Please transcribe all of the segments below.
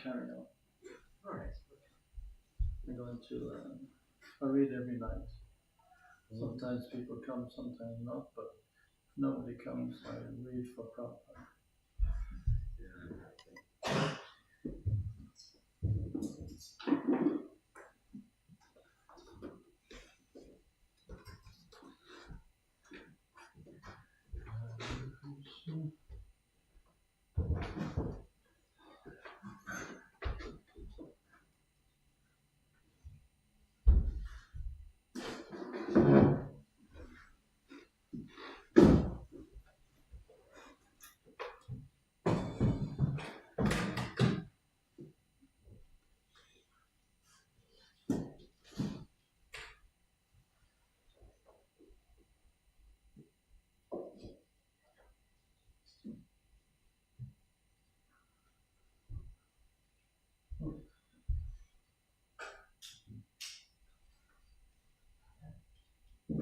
carry on. All right. I'm going to, I read every night. Sometimes people come, sometimes not, but if nobody comes, I read for Prabhupada.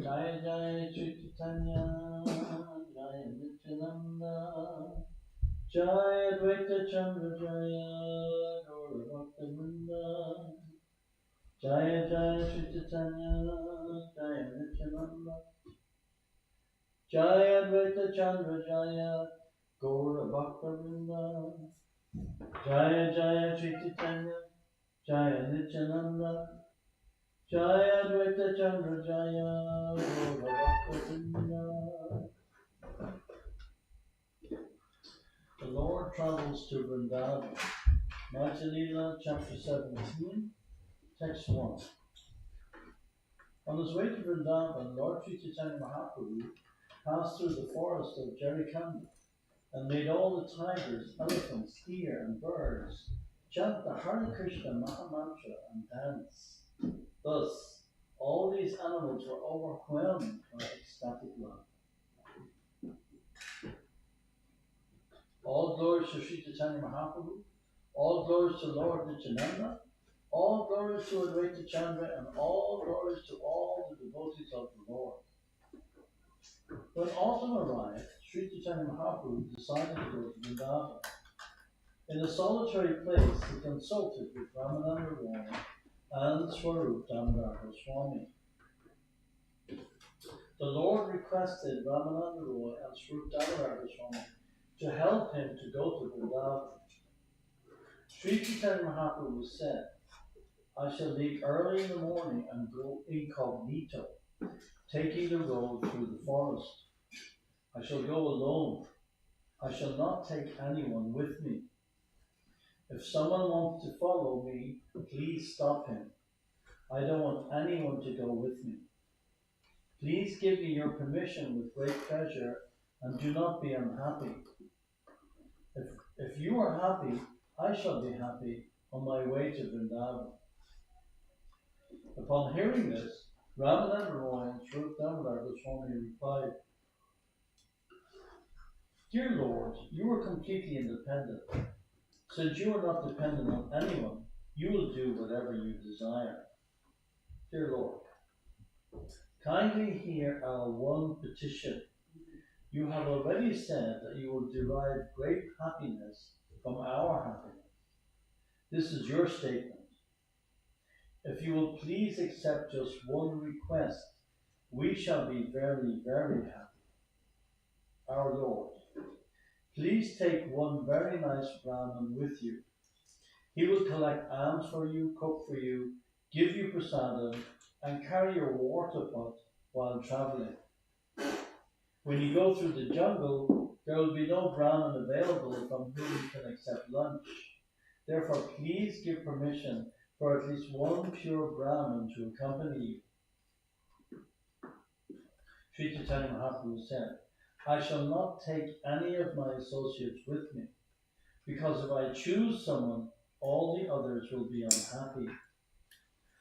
Jaya Jaya Chaitanya, Jaya Nityananda, Jaya Advaita Chandra Jaya, Gaura Bhakta Vrinda, Jaya Jaya Chaitanya, Jaya Nityananda, Jaya Advaita Chandra Jaya, Gaura Bhakta Vrinda, Jaya Jaya Chaitanya, Jaya Nityananda, Jaya Advaita Chandra Jaya, Gaura Bhakta Vrinda. The Lord travels to Vrindavan. Madhya Lila, chapter 17, text 1. On his way to Vrindavan, Lord Sri Chaitanya Mahaprabhu passed through the forest of Jarikhanda and made all the tigers, elephants, deer, and birds chant the Hare Krishna Mahamantra and dance. Thus, all these animals were overwhelmed by ecstatic love. All glories to Sri Chaitanya Mahaprabhu, all glories to Lord Nityananda, all glories to Advaita Chandra, and all glories to all the devotees of the Lord. When autumn arrived, Sri Chaitanya Mahaprabhu decided to go to Vrindavan. In a solitary place, he consulted with Ramananda Roy and Swarup Damodar Goswami. The Lord requested Ramananda Roy and Swarup Damodar Goswami to help him to go to Vrindavan. Sri Chaitanya Mahaprabhu said, I shall leave early in the morning and go incognito, taking the road through the forest. I shall go alone. I shall not take anyone with me. If someone wants to follow me, please stop him. I don't want anyone to go with me. Please give me your permission with great pleasure and do not be unhappy. If you are happy, I shall be happy on my way to Vrindavan. Upon hearing this, Ramananda Roy and Swarup Damodar Goswami replied, Dear Lord, you are completely independent. Since you are not dependent on anyone, you will do whatever you desire. Dear Lord, kindly hear our one petition. You have already said that you will derive great happiness from our happiness. This is your statement. If you will please accept just one request, we shall be very, very happy. Our Lord, please take one very nice Brahmin with you. He will collect alms for you, cook for you, give you prasadam, and carry your water pot while traveling. When you go through the jungle, there will be no Brahmin available from whom you can accept lunch. Therefore, please give permission for at least one pure Brahmin to accompany you. Sri Chaitanya Mahaprabhu said, I shall not take any of my associates with me, because if I choose someone, all the others will be unhappy.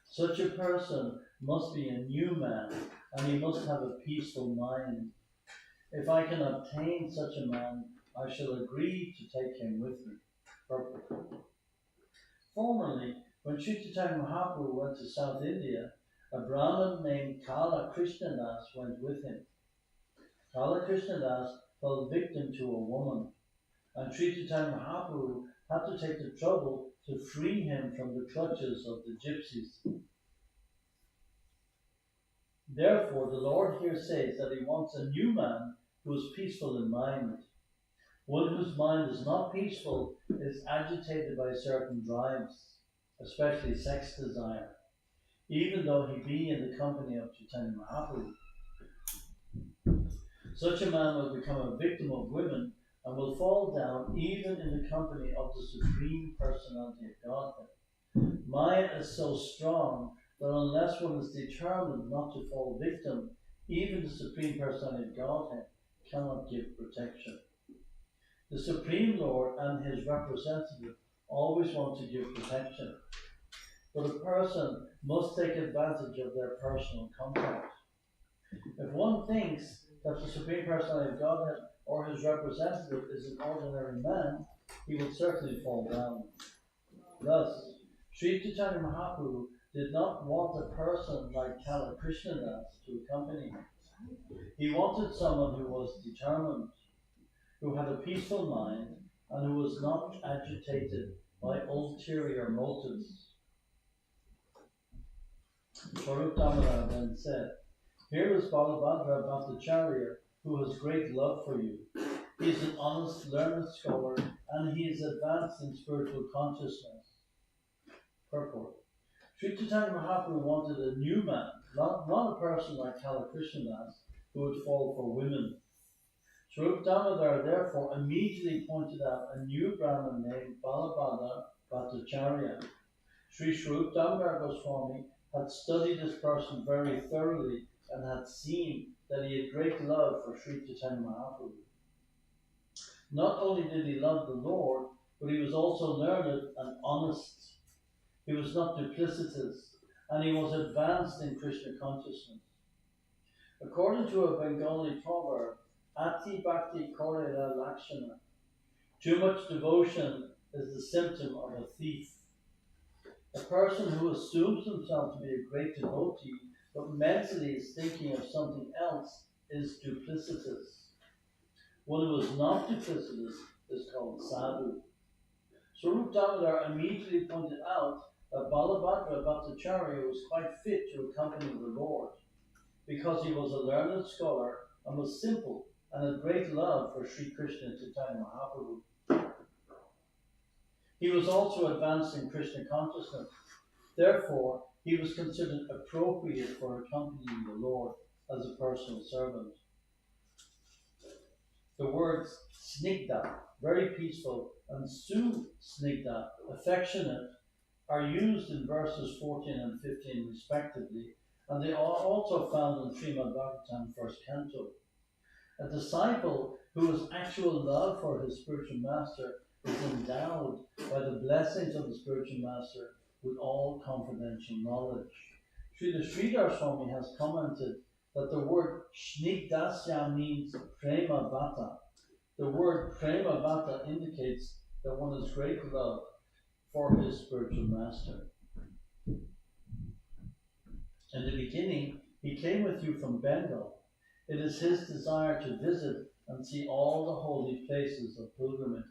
Such a person must be a new man, and he must have a peaceful mind. If I can obtain such a man, I shall agree to take him with me. Purport. Formerly, when Sri Chaitanya Mahaprabhu went to South India, a Brahmin named Kala Krishnadas went with him. Kala Krishnadas fell victim to a woman, and Sri Chaitanya Mahaprabhu had to take the trouble to free him from the clutches of the gypsies. Therefore, the Lord here says that he wants a new man who is peaceful in mind. One whose mind is not peaceful is agitated by certain drives, especially sex desire, even though he be in the company of Chaitanya Mahaprabhu. Such a man will become a victim of women and will fall down even in the company of the Supreme Personality of Godhead. Maya is so strong that unless one is determined not to fall victim, even the Supreme Personality of Godhead cannot give protection. The Supreme Lord and his representative always want to give protection, but a person must take advantage of their personal contact. If one thinks that the Supreme Personality of Godhead or his representative is an ordinary man, he will certainly fall down. Thus, Sri Chaitanya Mahaprabhu did not want a person like Kala Krishnadas to accompany him. He wanted someone who was determined, who had a peaceful mind, and who was not agitated by ulterior motives. Swarup Damodar then said, "Here is Balabhadra Bhattacharya, who has great love for you. He is an honest, learned scholar, and he is advanced in spiritual consciousness." Purport. Sri Chaitanya Mahaprabhu wanted a new man, not a person like Kala Krishnadas, who would fall for women. Swarup Damodar therefore immediately pointed out a new Brahmin named Balabhadra Bhattacharya. Sri Swarup Damodar Goswami had studied this person very thoroughly and had seen that he had great love for Sri Chaitanya Mahaprabhu. Not only did he love the Lord, but he was also learned and honest. He was not duplicitous, and he was advanced in Krishna consciousness. According to a Bengali proverb, Ati Bhakti Korera Lakshana, too much devotion is the symptom of a thief. A person who assumes himself to be a great devotee, but mentally is thinking of something else, is duplicitous. One who is not duplicitous is called sadhu. Swarup Damodar immediately pointed out that Balabhadra Bhattacharya was quite fit to accompany the Lord, because he was a learned scholar and was simple and had great love for Sri Krishna Chaitanya Mahaprabhu. He was also advanced in Krishna consciousness. Therefore, he was considered appropriate for accompanying the Lord as a personal servant. The words snigdha, very peaceful, and snigdha, affectionate, are used in verses 14 and 15 respectively, and they are also found in Srimad Bhagavatam, first canto. A disciple who has actual love for his spiritual master is endowed by the blessings of the spiritual master with all confidential knowledge. Srila Sridhar Swami has commented that the word Snigdasya means prema vata. The word prema vata indicates that one has great love for his spiritual master. In the beginning, he came with you from Bengal. It is his desire to visit and see all the holy places of pilgrimage.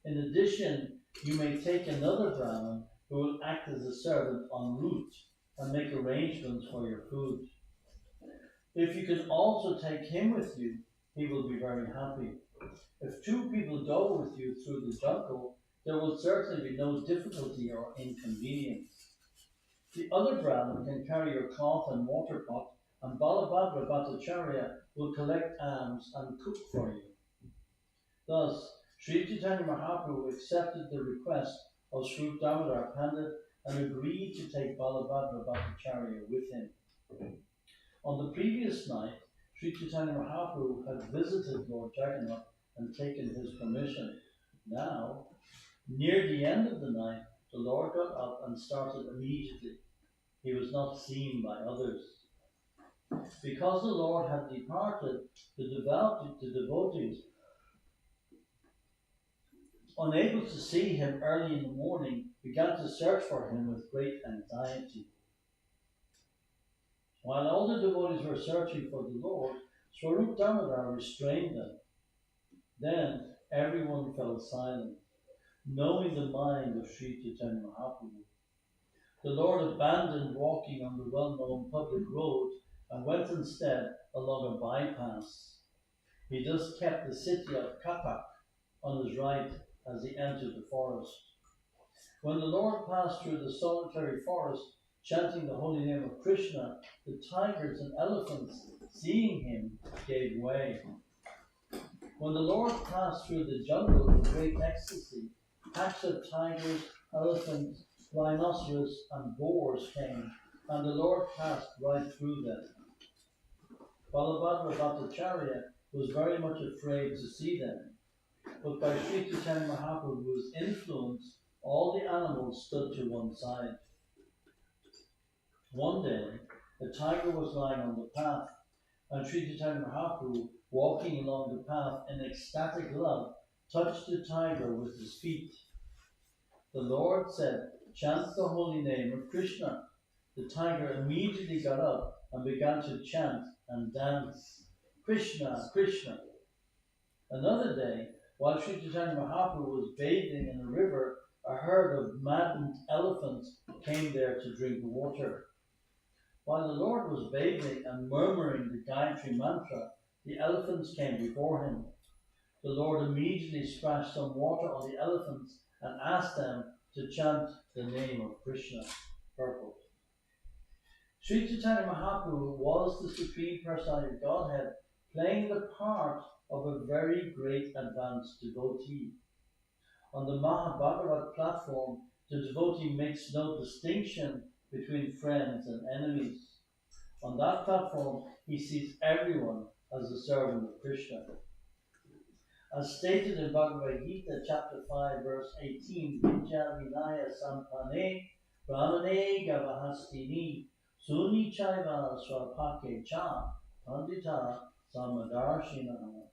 In addition, you may take another Brahmin who will act as a servant en route and make arrangements for your food. If you can also take him with you, he will be very happy. If two people go with you through the jungle, there will certainly be no difficulty or inconvenience. The other Brahmin can carry your cloth and water pot, and Balabhadra Bhattacharya will collect alms and cook for you. Thus, Sri Chaitanya Mahaprabhu accepted the request of Swarup Damodar Pandit and agreed to take Balabhadra Bhattacharya with him. On the previous night, Sri Chaitanya Mahaprabhu had visited Lord Jagannath and taken his permission. Now, near the end of the night, the Lord got up and started immediately. He was not seen by others. Because the Lord had departed, the devotees, unable to see him early in the morning, began to search for him with great anxiety. While all the devotees were searching for the Lord, Swarup Damodar restrained them. Then everyone fell silent. knowing the mind of Sri Chaitanya Mahaprabhu. The Lord abandoned walking on the well-known public road and went instead along a bypass. He thus kept the city of Kapak on his right as he entered the forest. When the Lord passed through the solitary forest, chanting the holy name of Krishna, the tigers and elephants, seeing him, gave way. When the Lord passed through the jungle in great ecstasy, packs of tigers, elephants, rhinoceros, and boars came, and the Lord passed right through them. Balabhadra Bhattacharya was very much afraid to see them, but by Sri Chaitanya Mahaprabhu's influence, all the animals stood to one side. One day, a tiger was lying on the path, and Sri Chaitanya Mahaprabhu, walking along the path in ecstatic love, touched the tiger with his feet. The Lord said, "Chant the holy name of Krishna." The tiger immediately got up and began to chant and dance. Krishna, Krishna. Another day, while Sri Chaitanya Mahaprabhu was bathing in a river, a herd of maddened elephants came there to drink water. While the Lord was bathing and murmuring the Gayatri mantra, the elephants came before him. The Lord immediately splashed some water on the elephants and asked them to chant the name of Krishna. Purport. Sri Chaitanya Mahaprabhu was the Supreme Personality of Godhead, playing the part of a very great advanced devotee. On the Mahabhagavat platform, the devotee makes no distinction between friends and enemies. On that platform, he sees everyone as a servant of Krishna. As stated in Bhagavad Gita, chapter 5, verse 18, Vidya Vinaya Sampane Brahmane Gavahastini Suni Chaiva Swapake Cha Pandita Samadarshina.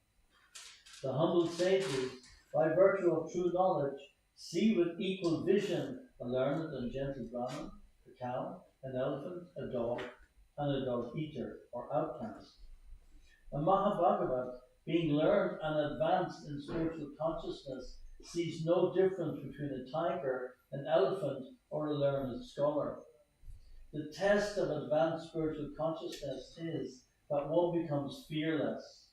The humble sages, by virtue of true knowledge, see with equal vision a learned and gentle Brahman, a cow, an elephant, a dog, and a dog-eater or outcast. A Mahabhagavat, being learned and advanced in spiritual consciousness, sees no difference between a tiger, an elephant, or a learned scholar. The test of advanced spiritual consciousness is that one becomes fearless.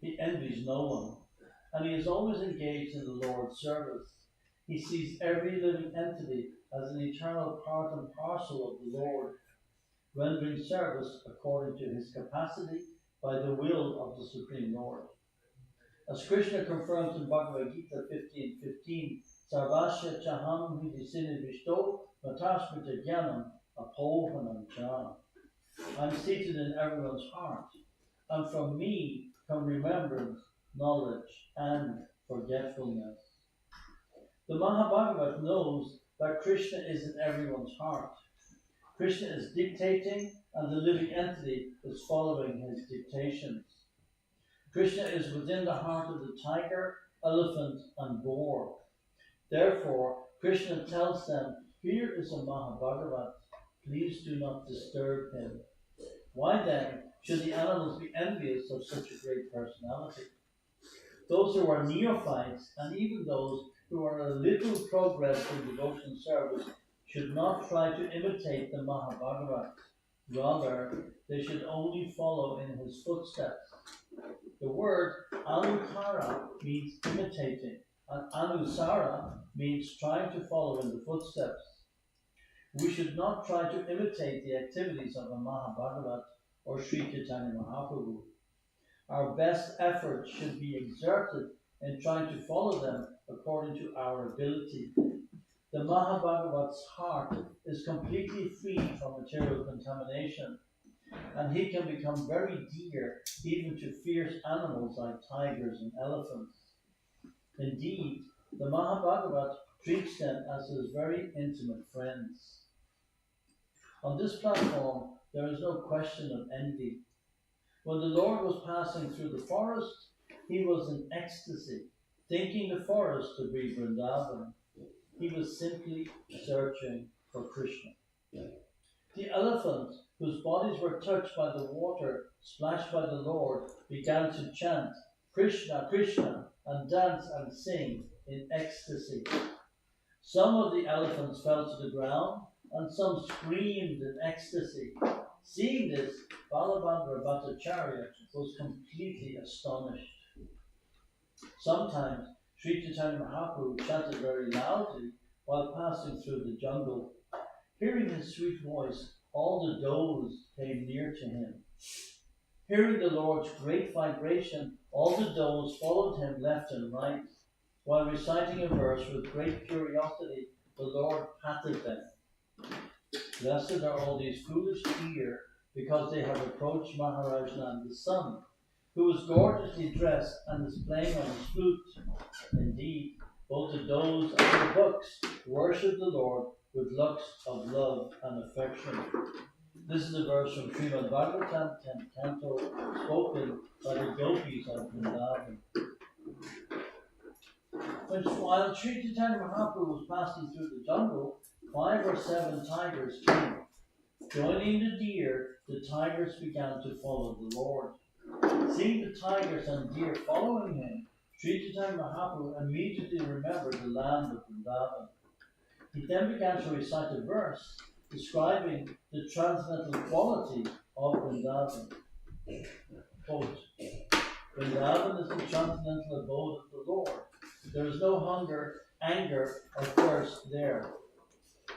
He envies no one, and he is always engaged in the Lord's service. He sees every living entity as an eternal part and parcel of the Lord, rendering service according to his capacity by the will of the Supreme Lord. As Krishna confirms in Bhagavad Gita 15:15, Sarvasya Chaham Vidisini Vishto Matashmita Jnanam Apohanam Cha. I'm seated in everyone's heart, and from me come remembrance, knowledge, and forgetfulness. The Mahabhagavat knows that Krishna is in everyone's heart. Krishna is dictating, and the living entity is following his dictations. Krishna is within the heart of the tiger, elephant, and boar. Therefore, Krishna tells them, "Here is a Mahabhagavat. Please do not disturb him." Why then should the animals be envious of such a great personality? Those who are neophytes, and even those who are a little progressed in devotion service, should not try to imitate the Mahabhagavat. Rather, they should only follow in his footsteps. The word anukara means imitating, and anusara means trying to follow in the footsteps. We should not try to imitate the activities of a Mahabhagavat or Sri Chaitanya Mahaprabhu. Our best efforts should be exerted in trying to follow them according to our ability. The Mahabhagavat's heart is completely free from material contamination, and he can become very dear even to fierce animals like tigers and elephants. Indeed, the Mahabhagavat treats them as his very intimate friends. On this platform, there is no question of envy. When the Lord was passing through the forest, he was in ecstasy, thinking the forest to be Vrindavan. He was simply searching for Krishna. The elephants, whose bodies were touched by the water splashed by the Lord, began to chant Krishna, Krishna, and dance and sing in ecstasy. Some of the elephants fell to the ground, and some screamed in ecstasy. Seeing this, Balabhadra Bhattacharya was completely astonished. Sometimes Sri Chaitanya Mahaprabhu chanted very loudly while passing through the jungle. Hearing his sweet voice, all the does came near to him. Hearing the Lord's great vibration, all the does followed him left and right. While reciting a verse with great curiosity, the Lord patted them. Blessed are all these foolish deer, because they have approached Maharaj Nand, the sun, who is gorgeously dressed and is playing on his flute. Indeed, both the does and the bucks worship the Lord with looks of love and affection. This is a verse from Srimad Bhagavatam 10th canto, spoken by the gopis of Vrindavan. While Sri Chaitanya Mahaprabhu was passing through the jungle, 5 or 7 tigers came. Joining the deer, the tigers began to follow the Lord. Seeing the tigers and deer following him, Sri Chaitanya Mahaprabhu immediately remembered the land of Vrindavan. He then began to recite a verse describing the transcendental quality of Vrindavan. Quote, Vrindavan is the transcendental abode of the Lord. There is no hunger, anger, or thirst there.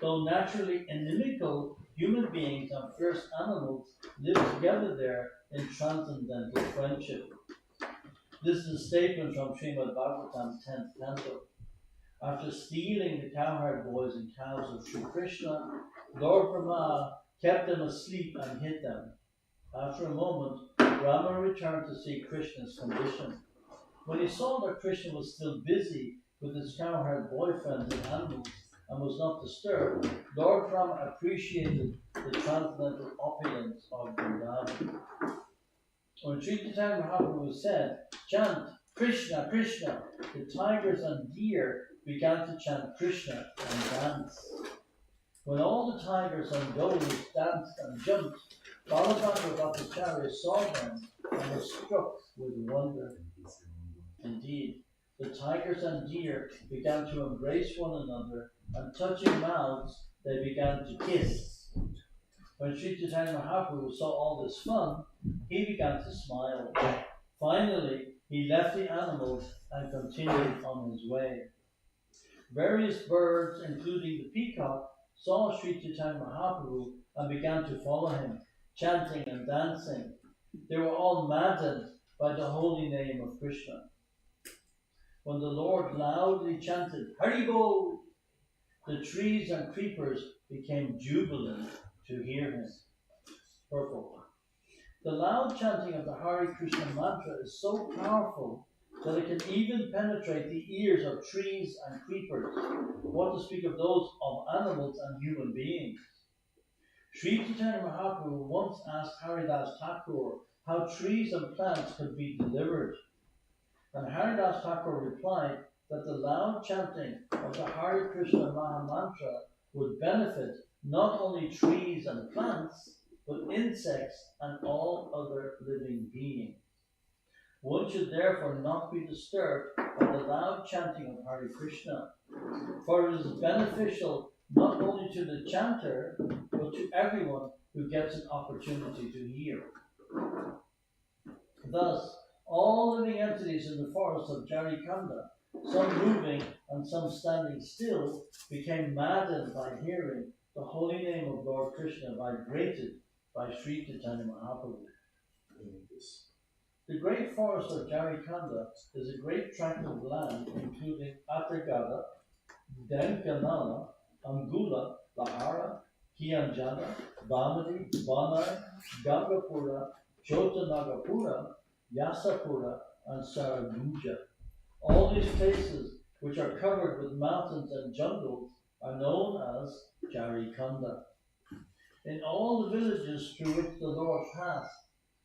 Though naturally inimical, human beings and fierce animals live together there in transcendental friendship. This is a statement from Srimad Bhagavatam 10th canto. After stealing the cowherd boys and cows of Sri Krishna, Lord Brahma kept them asleep and hid them. After a moment, Rama returned to see Krishna's condition. When he saw that Krishna was still busy with his cowherd boyfriends and animals and was not disturbed, Lord Rama appreciated the transcendental opulence of Vrindavan. When Sri Chaitanya Mahaprabhu said, chant Krishna, Krishna, the tigers and deer began to chant Krishna and dance. When all the tigers and does danced and jumped, Balabhadra Bhattacharya saw them and was struck with wonder. Indeed, the tigers and deer began to embrace one another, and touching mouths, they began to kiss. When Sri Chaitanya Mahaprabhu saw all this fun, he began to smile. Finally, he left the animals and continued on his way. Various birds, including the peacock, saw Sri Chaitanya Mahaprabhu and began to follow him, chanting and dancing. They were all maddened by the holy name of Krishna. When the Lord loudly chanted, Haribol, the trees and creepers became jubilant to hear him. Purport. The loud chanting of the Hare Krishna mantra is so powerful that it can even penetrate the ears of trees and creepers, what to speak of those of animals and human beings. Sri Chaitanya Mahaprabhu once asked Haridas Thakur how trees and plants could be delivered. And Haridas Thakur replied that the loud chanting of the Hare Krishna Maha Mantra would benefit not only trees and plants, but insects and all other living beings. One should therefore not be disturbed by the loud chanting of Hare Krishna, for it is beneficial not only to the chanter, but to everyone who gets an opportunity to hear. Thus, all living entities in the forest of Jarikanda, some moving and some standing still, became maddened by hearing the holy name of Lord Krishna vibrated by Sri Chaitanya Mahaprabhu. The great forest of Jarikanda is a great tract of land including Atagada, Denkanala, Angula, Lahara, Kianjana, Bamadi, Banai, Gangapura, Chotanagapura, Yasapura, and Saraguja. All these places, which are covered with mountains and jungles, are known as Jarikanda. In all the villages through which the Lord passed,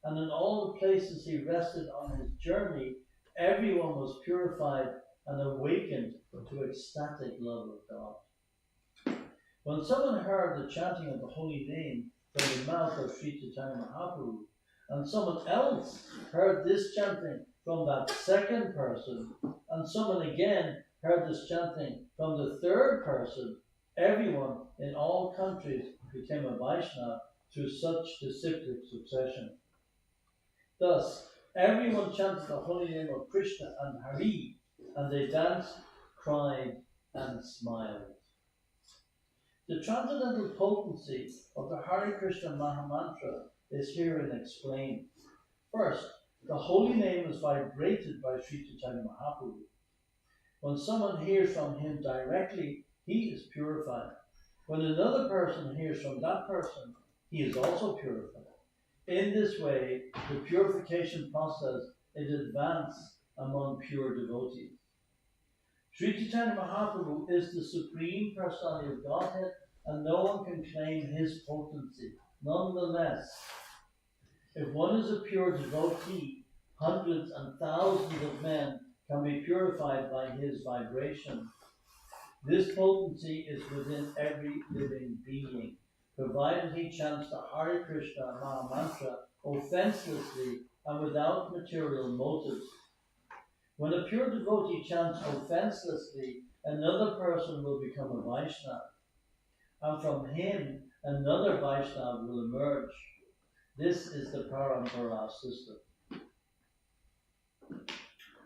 and in all the places he rested on his journey, everyone was purified and awakened to ecstatic love of God. When someone heard the chanting of the holy name from the mouth of Sri Chaitanya Mahaprabhu, and someone else heard this chanting from that second person, and someone again heard this chanting from the third person, everyone in all countries became a Vaishnava through such disciplic succession. Thus, everyone chanted the holy name of Krishna and Hari, and they danced, cried, and smiled. The transcendental potency of the Hare Krishna Mahamantra is herein explained. First, the holy name is vibrated by Sri Chaitanya Mahaprabhu. When someone hears from him directly, he is purified. When another person hears from that person, he is also purified. In this way, the purification process is advanced among pure devotees. Sri Chaitanya Mahaprabhu is the Supreme Personality of Godhead, and no one can claim his potency. Nonetheless, if one is a pure devotee, hundreds and thousands of men can be purified by his vibration. This potency is within every living being, provided he chants the Hare Krishna Mahamantra offenselessly and without material motives. When a pure devotee chants offenselessly, another person will become a Vaishnava, and from him another Vaishnava will emerge. This is the Parampara system.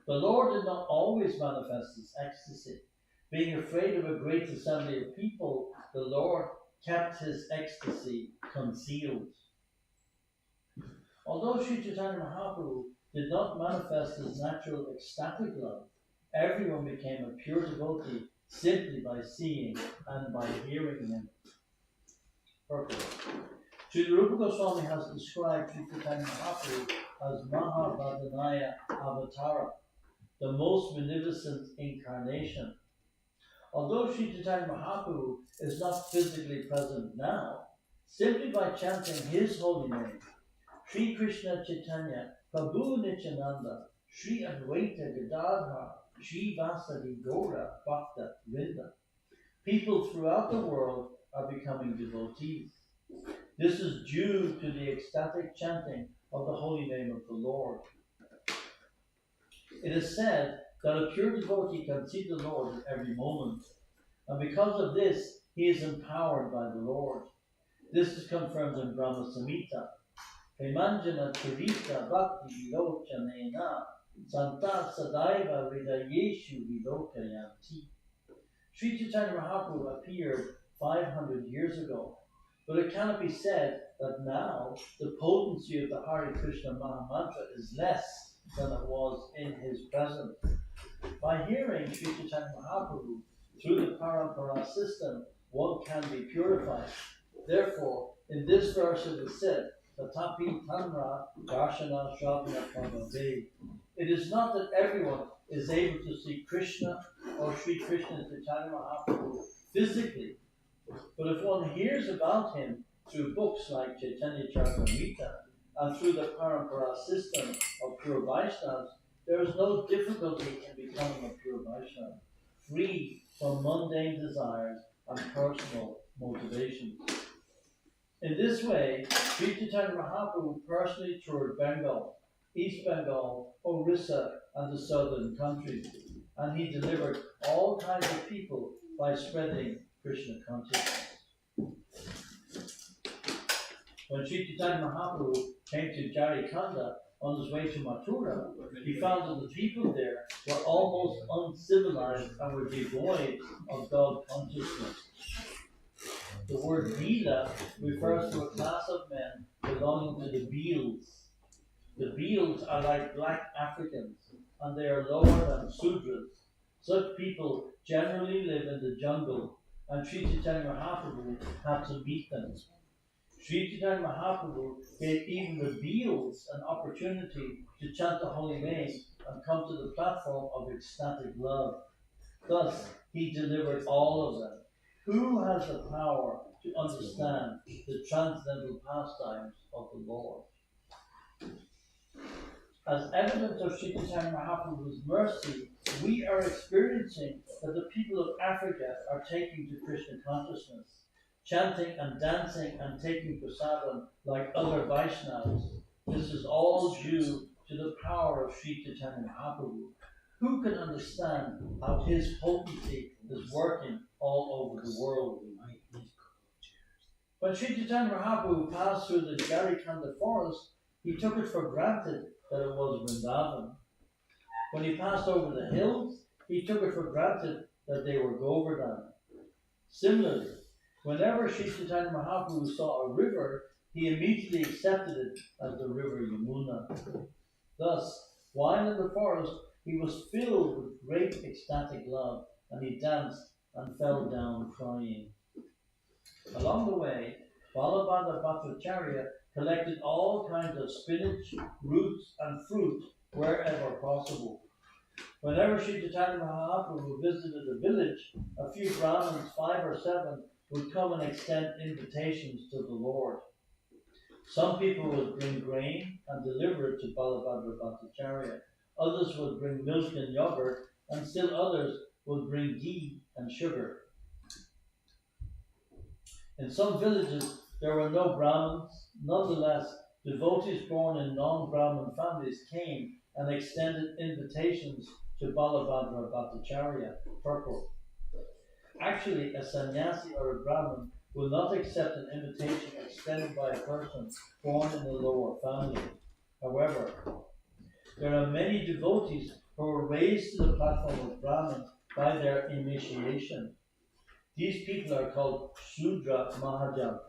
The Lord did not always manifest his ecstasy. Being afraid of a great assembly of people, the Lord kept his ecstasy concealed. Although Sri Chaitanya Mahaprabhu did not manifest his natural ecstatic love, everyone became a pure devotee simply by seeing and by hearing him. Purpose. Sri Rupa Goswami has described Sri Chaitanya Mahaprabhu as Mahavadhanaya Avatara, the most beneficent incarnation. Although Sri Chaitanya Mahaprabhu is not physically present now, simply by chanting his holy name, Sri Krishna Chaitanya, Prabhu Nityananda, Sri Advaita Gadadhar, Sri Vasadi Gaura Bhakta Vrinda, people throughout the world are becoming devotees. This is due to the ecstatic chanting of the holy name of the Lord. It is said that a pure devotee can see the Lord at every moment, and because of this, he is empowered by the Lord. This is confirmed in Brahma Samhita. Premanjana Charita Bhakti Vilochanena Santa Sadaiva Hridayeshu Vilokayanti. Sri Chaitanya Mahaprabhu appeared 500 years ago, but it cannot be said that now the potency of the Hare Krishna Mahamantra is less than it was in his presence. By hearing Sri Chaitanya Mahaprabhu through the Parampara system, one can be purified. Therefore, in this verse it is said, Tatapi Tanra Darshana Shravana Prabhave. It is not that everyone is able to see Krishna or Sri Krishna Chaitanya Mahaprabhu physically, but if one hears about him through books like Chaitanya Charitamrita and through the Parampara system of pure Vaishnavas, there is no difficulty in becoming a pure Vaishnava, free from mundane desires and personal motivations. In this way, Sri Chaitanya Mahaprabhu personally toured Bengal, East Bengal, Orissa, and the southern countries, and he delivered all kinds of people by spreading Krishna consciousness. When Sri Chaitanya Mahaprabhu came to Jharikanda on his way to Mathura, he found that the people there were almost uncivilized and were devoid of God consciousness. The word Bila refers to a class of men belonging to the Beals. The Beals are like black Africans, and they are lower than Sudras. Such people generally live in the jungle, and Sri Chaitanya Mahaprabhu had to meet them. Sri Chaitanya Mahaprabhu gave even the Beals an opportunity to chant the holy name and come to the platform of ecstatic love. Thus, he delivered all of them. Who has the power to understand the transcendental pastimes of the Lord? As evidence of Sri Chaitanya Mahaprabhu's mercy, we are experiencing that the people of Africa are taking to Krishna consciousness, chanting and dancing and taking prasadam like other Vaishnavas. This is all due to the power of Sri Chaitanya Mahaprabhu. Who can understand how his potency is working all over the world? When Sri Chaitanya Mahaprabhu passed through the Jarikanda forest, he took it for granted that it was Vrindavan. When he passed over the hills, he took it for granted that they were Govardhan. Similarly, whenever Sri Chaitanya Mahaprabhu saw a river, he immediately accepted it as the river Yamuna. Thus, while in the forest, he was filled with great ecstatic love, and he danced and fell down crying. Along the way, Balabhadra Bhattacharya collected all kinds of spinach, roots, and fruit wherever possible. Whenever Sri Chaitanya Mahaprabhu visited a village, a few Brahmins, 5 or 7, would come and extend invitations to the Lord. Some people would bring grain and deliver it to Balabhadra Bhattacharya. Others would bring milk and yogurt, and still others would bring ghee and sugar. In some villages, there were no Brahmins. Nonetheless, devotees born in non-Brahmin families came and extended invitations to Balabhadra Bhattacharya. Purport. Actually, a sannyasi or a Brahmin will not accept an invitation extended by a person born in a lower family. However, there are many devotees who were raised to the platform of Brahmins by their initiation. These people are called Shudra Mahajan.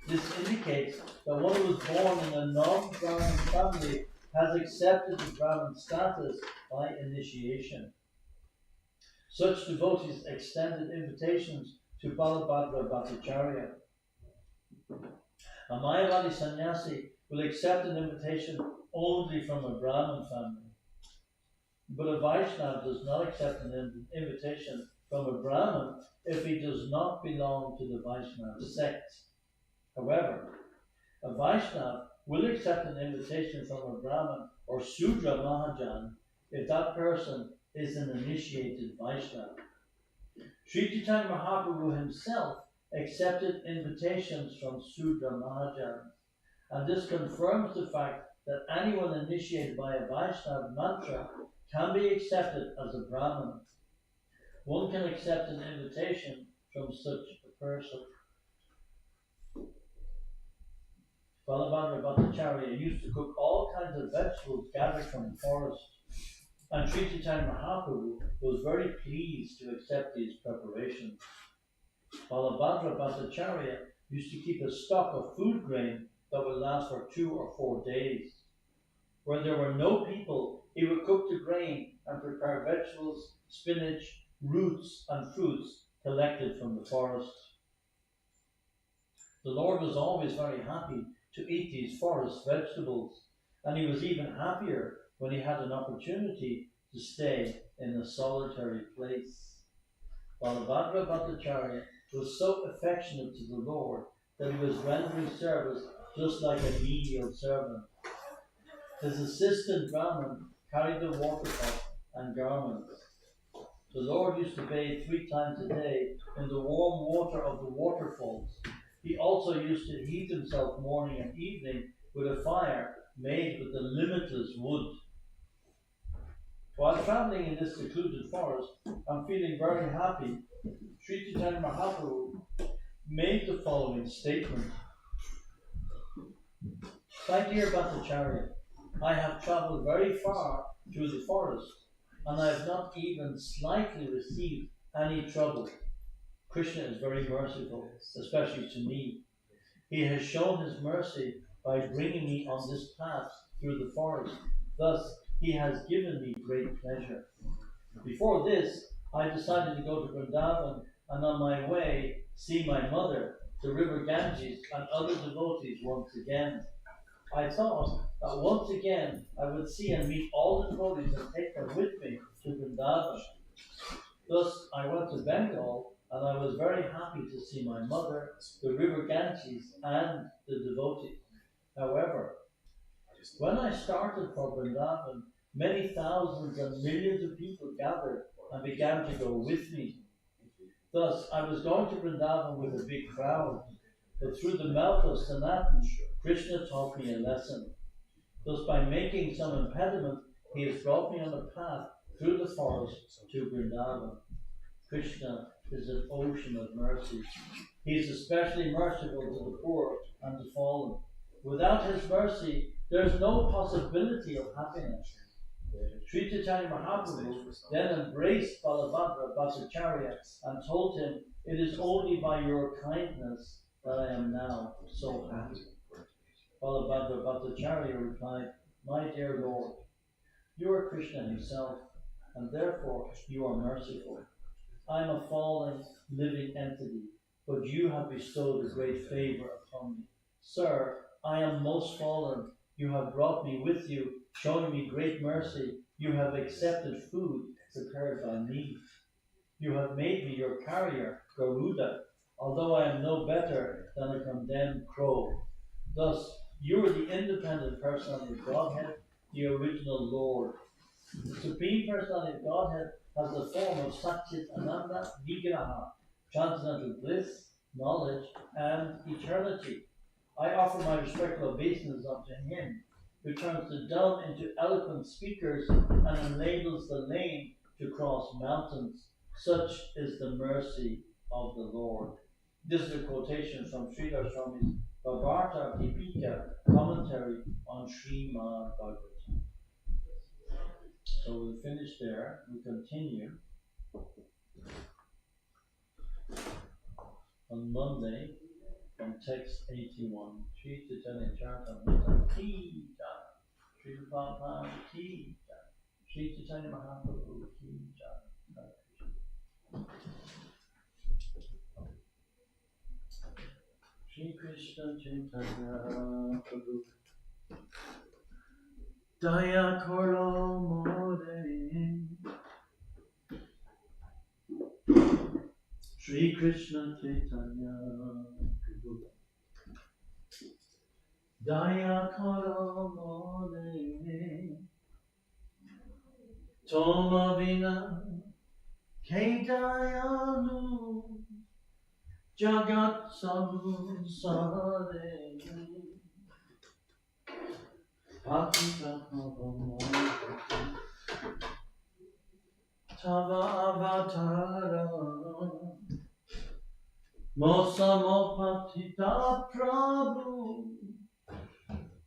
This indicates that one who was born in a non-Brahmin family has accepted the Brahmin status by initiation. Such devotees extended invitations to Balabhadra Bhattacharya. A Mayavadi sannyasi will accept an invitation only from a Brahmin family. But a Vaishnava does not accept an invitation from a Brahmin if he does not belong to the Vaishnava sect. However, a Vaishnava will accept an invitation from a Brahmin or Sudra Mahajan if that person is an initiated Vaishnava. Sri Chaitanya Mahaprabhu himself accepted invitations from Sudra Mahajans, and this confirms the fact that anyone initiated by a Vaishnava mantra can be accepted as a Brahmin. One can accept an invitation from such a person. Balabhadra Bhattacharya used to cook all kinds of vegetables gathered from the forest, and Sri Chaitanya Mahaprabhu was very pleased to accept these preparations. Balabhadra Bhattacharya used to keep a stock of food grain that would last for 2 or 4 days. Where there were no people, he would cook the grain and prepare vegetables, spinach, roots, and fruits collected from the forest. The Lord was always very happy to eat these forest vegetables, and he was even happier when he had an opportunity to stay in a solitary place. Balabhadra Bhattacharya was so affectionate to the Lord that he was rendering service just like a menial servant. His assistant Brahman carried the water pot and garments. The Lord used to bathe 3 times a day in the warm water of the waterfalls. He also used to heat himself morning and evening with a fire made with the limitless wood. While traveling in this secluded forest and feeling very happy, Sri Chaitanya Mahaprabhu made the following statement. My dear Bhattacharya, I have traveled very far through the forest, and I have not even slightly received any trouble. Krishna is very merciful, especially to me. He has shown his mercy by bringing me on this path through the forest. Thus, he has given me great pleasure. Before this, I decided to go to Vrindavan and on my way see my mother, the river Ganges, and other devotees once again. I thought that once again I would see and meet all the devotees and take them with me to Vrindavan. Thus, I went to Bengal and I was very happy to see my mother, the river Ganges, and the devotees. However, when I started for Vrindavan, many thousands and millions of people gathered and began to go with me. Thus, I was going to Vrindavan with a big crowd, but through the mouth of Sanatan, Krishna taught me a lesson. Thus, by making some impediment, he has brought me on a path through the forest to Vrindavan. Krishna is an ocean of mercy. He is especially merciful to the poor and the fallen. Without his mercy, there is no possibility of happiness. Sri Chaitanya Mahaprabhu then embraced Balabhadra Bhattacharya and told him, "It is only by your kindness that I am now so happy." Balabhadra Bhattacharya replied, "My dear Lord, you are Krishna himself, and therefore you are merciful. I am a fallen, living entity, but you have bestowed a great favor upon me. Sir, I am most fallen. You have brought me with you, showing me great mercy. You have accepted food prepared by me. You have made me your carrier, Garuda, although I am no better than a condemned crow. Thus, you are the independent personality of Godhead, the original Lord. The Supreme Personality of Godhead has the form of Satchit Ananda Vigraha, transcendental bliss, knowledge, and eternity. I offer my respectful obeisance unto him who turns the dumb into eloquent speakers and enables the lame to cross mountains. Such is the mercy of the Lord." This is a quotation from Sridhar Swami's Bhavarta Deepika commentary on Srimad Bhagavatam. So we'll finish there. We continue on Monday from text 81. Sri Chaitanya Charitamrita Ki Jai. Sri Prabhupada Ki Jai. Sri Chaitanya Mahaprabhu Ki Jai. Shri Krishna Chaitanya Prabhu Daya Koro More. Shri Krishna Chaitanya Prabhu Daya Koro More. Toma Vina Ke Dayalu Jagat Samsare Patita Pavamaya Tava Avatara Mosamo Patita Prabhu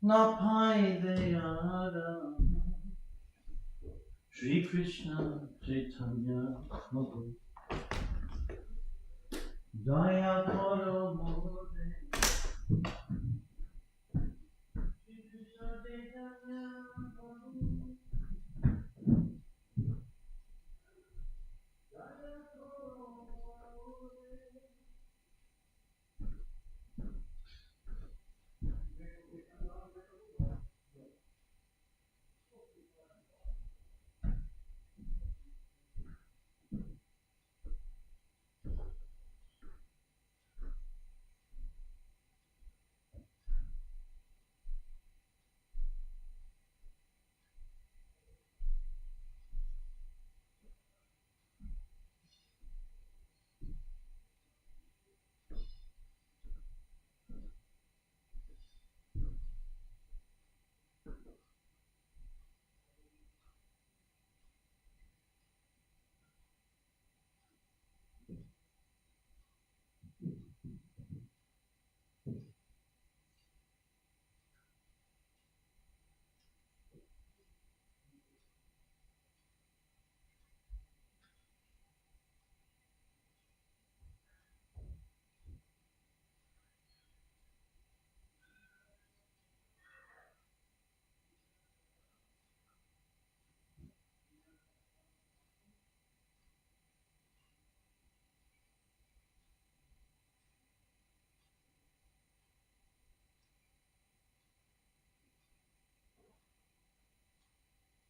Napai Deyara Shri Krishna Chaitanya Prabhu Daya Koro